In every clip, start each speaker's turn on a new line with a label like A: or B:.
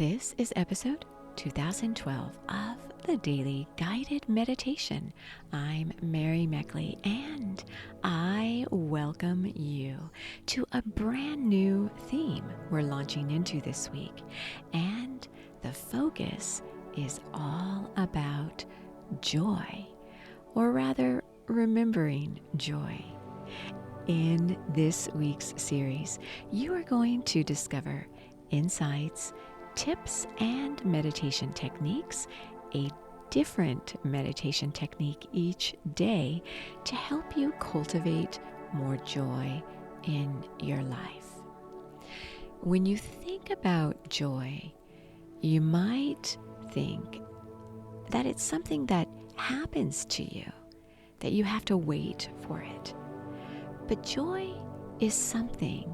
A: This is episode 2012 of the Daily Guided Meditation. I'm Mary Meckley, and I welcome you to a brand new theme we're launching into this week. And the focus is all about joy, or rather, remembering joy. In this week's series, you are going to discover insights, tips, and meditation techniques, a different meditation technique each day to help you cultivate more joy in your life. When you think about joy, you might think that it's something that happens to you, that you have to wait for it. But joy is something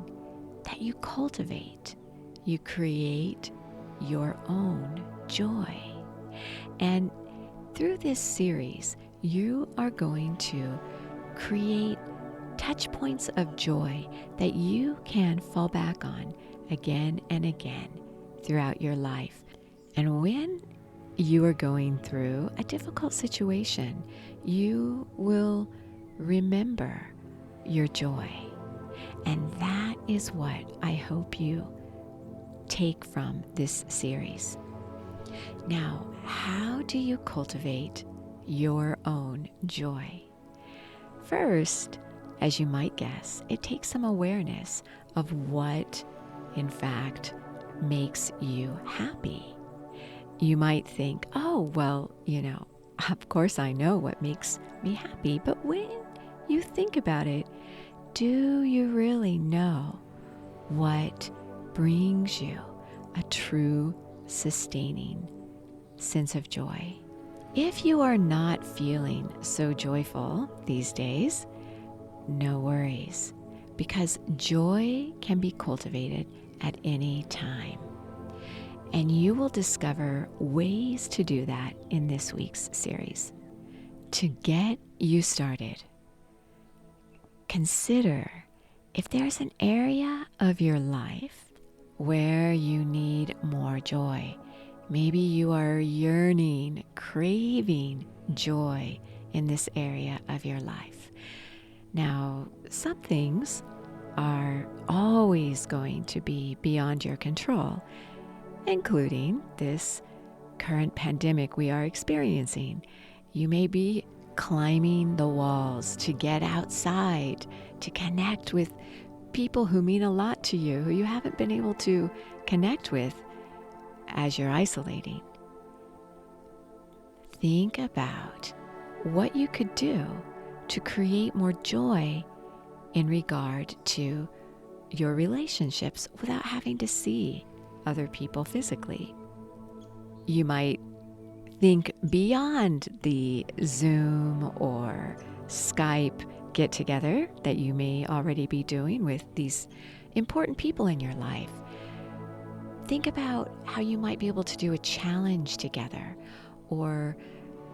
A: that you cultivate. You create your own joy. And through this series, you are going to create touch points of joy that you can fall back on again and again throughout your life. And when you are going through a difficult situation, you will remember your joy. And that is what I hope you take from this series. Now, how do you cultivate your own joy? First, as you might guess, it takes some awareness of what, in fact, makes you happy. You might think, oh, well, of course I know what makes me happy, but when you think about it, do you really know what brings you a true, sustaining sense of joy? If you are not feeling so joyful these days, no worries, because joy can be cultivated at any time. And you will discover ways to do that in this week's series. To get you started, consider if there's an area of your life where you need more joy. Maybe you are yearning, craving joy in this area of your life. Now, some things are always going to be beyond your control, including this current pandemic we are experiencing. You may be climbing the walls to get outside, to connect with people who mean a lot to you, who you haven't been able to connect with as you're isolating. Think about what you could do to create more joy in regard to your relationships without having to see other people physically. You might think beyond the Zoom or Skype get-together that you may already be doing with these important people in your life. Think about how you might be able to do a challenge together, or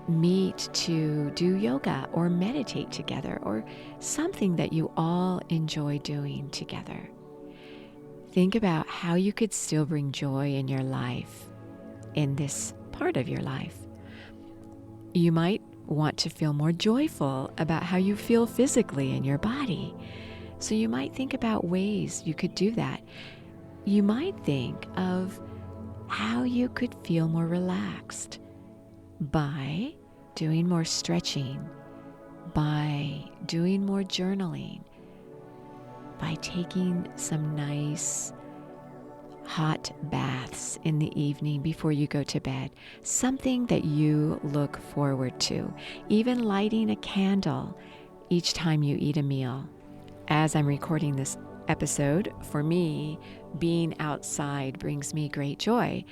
A: meet to do yoga or meditate together, or something that you all enjoy doing together. Think about how you could still bring joy in your life, in this part of your life. You might want to feel more joyful about how you feel physically in your body. So you might think about ways you could do that. You might think of how you could feel more relaxed by doing more stretching, by doing more journaling, by taking some nice hot baths in the evening before you go to bed, something that you look forward to, even lighting a candle each time you eat a meal. As I'm recording this episode, for me, being outside brings me great joy,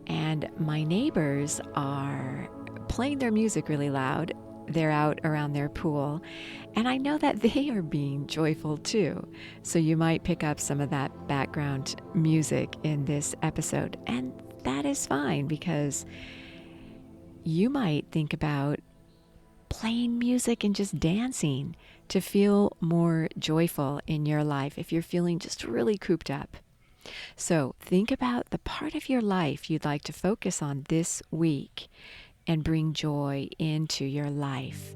A: and my neighbors are playing their music really loud. They're out around their pool, and I know that they are being joyful too. So you might pick up some of that background music in this episode, and that is fine, because you might think about playing music and just dancing to feel more joyful in your life if you're feeling just really cooped up. So think about the part of your life you'd like to focus on this week and bring joy into your life,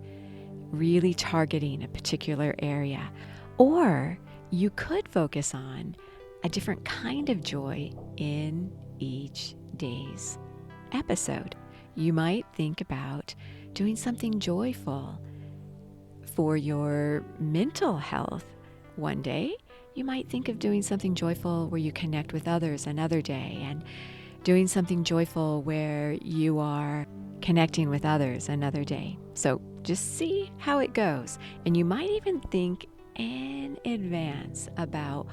A: really targeting a particular area. Or you could focus on a different kind of joy in each day's episode. You might think about doing something joyful for your mental health one day. You might think of doing something joyful where you connect with others another day, and doing something joyful where you are connecting with others another day. So just see how it goes. And you might even think in advance about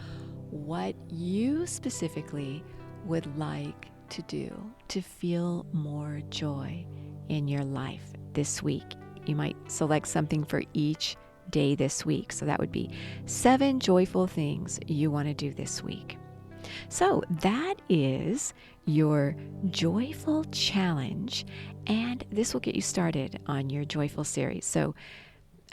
A: what you specifically would like to do to feel more joy in your life this week. You might select something for each day this week. So that would be 7 joyful things you want to do this week. So that is your joyful challenge, and this will get you started on your joyful series. So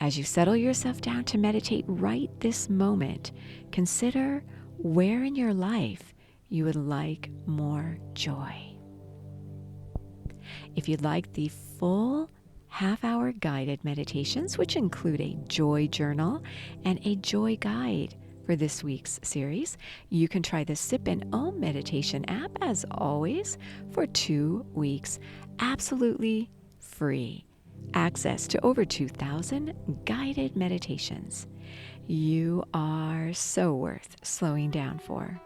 A: as you settle yourself down to meditate right this moment, consider where in your life you would like more joy. If you'd like the full half-hour guided meditations, which include a joy journal and a joy guide for this week's series, you can try the Sip and Om meditation app as always for 2 weeks, absolutely free. Access to over 2,000 guided meditations. You are so worth slowing down for.